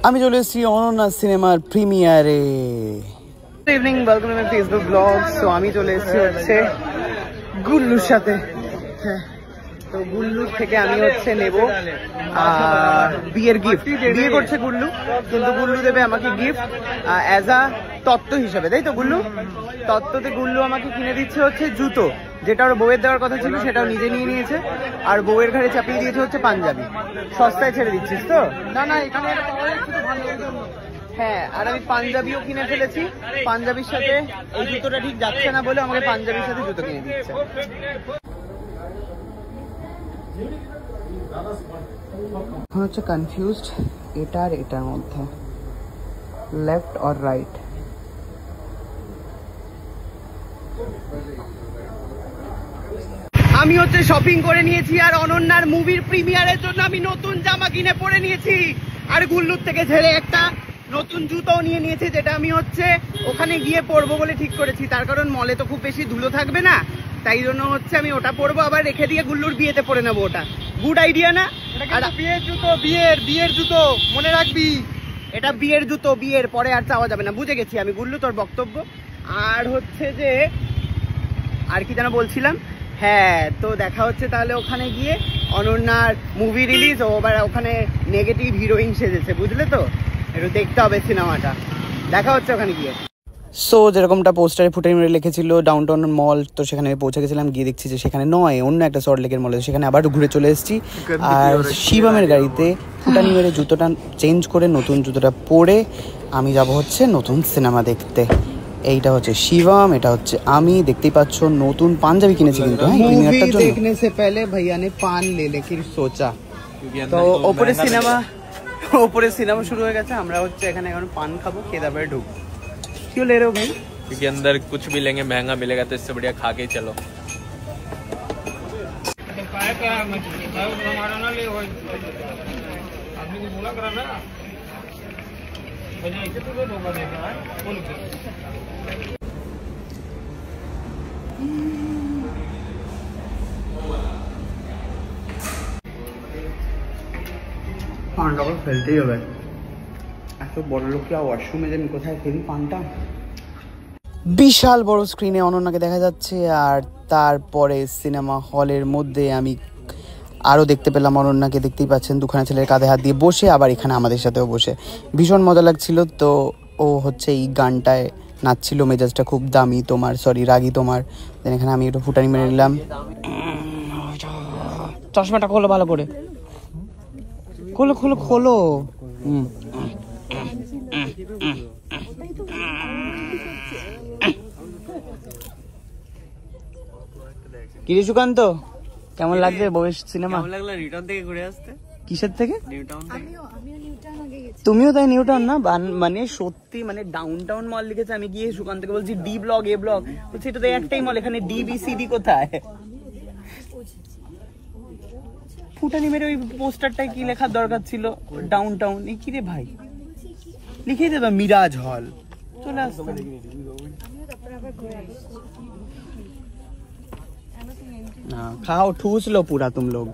আমি চলে এসেছি অনন্যা সিনেমার প্রিমিয়ারে। Good evening, welcome to my Facebook blog. So আমি চলে এসেছি হচ্ছে গুল্লুর সাথে। হ্যাঁ, তো গুল্লুর থেকে আমি হচ্ছে নেব বিয়ের গিফট। বিয়ে করছে গুল্লু, কিন্তু গুল্লু দেবে আমাকে গিফট অ্যাজ আ তত্ত্ব হিসাবে, তাই তো গুল্লু? তত্ত্বতে গুল্লু আমাকে কিনে দিচ্ছে হচ্ছে জুতো, যেটা ওর বউয়ের দেওয়ার কথা ছিল সেটাও নিজে নিয়ে নিয়েছে, আর বউয়ের ঘাড়ে চাপিয়ে দিয়েছে হচ্ছে পাঞ্জাবি। সস্তায় ছেড়ে দিচ্ছিস তো? না এখানে হ্যাঁ, আর আমি পাঞ্জাবিও কিনে ফেলেছি। পাঞ্জাবির সাথে এই জুতোটা ঠিক যাচ্ছে না বলে আমাকে পাঞ্জাবির সাথে জুতো কিনে দিচ্ছে। হচ্ছে কনফিউজড এটা আর এটার মধ্যে, লেফট অর রাইট। আমি হচ্ছে শপিং করে নিয়েছি, আর অনন্যার মুভির প্রিমিয়ারের জন্য আমি নতুন জামা কিনে পরে নিয়েছি, আর গুল্লুর থেকে ঝেড়ে একটা নতুন জুতো নিয়ে নিয়েছি, যেটা আমি হচ্ছে ওখানে গিয়ে পরবো বলে ঠিক করেছি। তার কারণ মলে তো খুব বেশি ধুলো থাকবে না, তাই জন্য হচ্ছে আমি ওটা পরবো, আবার রেখে দিয়ে গুল্লুর বিয়েতে পরে নেবো। ওটা গুড আইডিয়া না? বিয়ের জুতো, বিয়ের জুতো মনে রাখবি, এটা বিয়ের জুতো, বিয়ের পরে আর চাওয়া যাবে না। বুঝে গেছি আমি গুল্লু তোর বক্তব্য। আর হচ্ছে যে আর কি যেন বলছিলাম, হ্যাঁ, তো দেখা হচ্ছে তাহলে ওখানে গিয়ে। অনন্যার মুভি রিলিজ, ও আবার ওখানে নেগেটিভ হিরোইন সেজেছে, বুঝলে তো? একটু দেখতে হবে সিনেমাটা, দেখা হচ্ছে ওখানে গিয়ে। সো যেরকমটা পোস্টারে ফুটে লিখেছিল ডাউনটাউন মল, তো সেখানে পৌঁছে গেছিলাম। গিয়ে দেখছি যে সেখানে নয়, অন্য একটা সল্টলেকের মলে। সেখানে আবার ঘুরে চলে এসেছি, আর শিবমের গাড়িতে ফুটানি মেরে জুতোটা চেঞ্জ করে নতুন জুতোটা পরে আমি যাব হচ্ছে নতুন সিনেমা দেখতে। এইটা হচ্ছে শিবম, এটা হচ্ছে আমি। দেখতেই পাচ্ছ নতুন পাঞ্জাবি কিনেছি, কিন্তু প্রিমিয়ারটার জন্য। দেখনে সে পহলে ভাইয়া নে পান লে লেকিন সোচা। তো ওপরে সিনেমা শুরু হয়ে গেছে, আমরা হচ্ছে এখানে এখন পান খাবো, খেয়ে দাবে ঢুক। क्यों ले रहे हो भाई? क्योंकि अंदर कुछ भी लेंगे महंगा मिलेगा, तो इससे बढ़िया खा के चलो। पानটা ফেলতেই হবে, এত বড় লোক কি ওয়াশরুমে যাবেন, কোথায় ফেলি পানটা? বিশাল বড় স্ক্রিনে অনন্যাকে দেখা যাচ্ছে, আর তারপরে সিনেমা হলের মধ্যে আমি আরও দেখতে পেলাম অনন্যাকে। দেখতেই পাচ্ছেন দুখানা ছেলের কাঁধে হাত দিয়ে বসে, আবার এখানে আমাদের সাথেও বসে। ভীষণ মজা লাগছিল। তো ও হচ্ছে এই গানটায় নাচছিল, মেজাজটা খুব দামি তোমার, সরি রাগি তোমার। দেন এখানে আমি একটু ফুটানি মেরে নিলাম। চশমাটা খোলো ভালো করে, খোলো খোলো খোলো। কি রে সুকান্ত, কেমন লাগছে বউয়ের সিনেমা? কেমন লাগলো রিটার্ন থেকে ঘুরে আসতে? কিসের থেকে? নিউটাউন থেকে। তুমিও তাই নিউটাউন না? মানে সত্যি, মানে ডাউনটাউন মল লিখেছে। আমি গিয়ে সুকান্তকে বলছি ডি ব্লক, এ ব্লক, বলছি এটা তো একটাই মল, এখানে ডি বি সি ডি কোথায়? ফুটানি মেরে ওই পোস্টারটায় কি লেখার দরকার ছিল? ডাউনটাউন। এই কি রে ভাই, লিখেই দেবে মিরাজ হল, চলে আসতে। खाओ ठूस लो पूरा तुम लोग।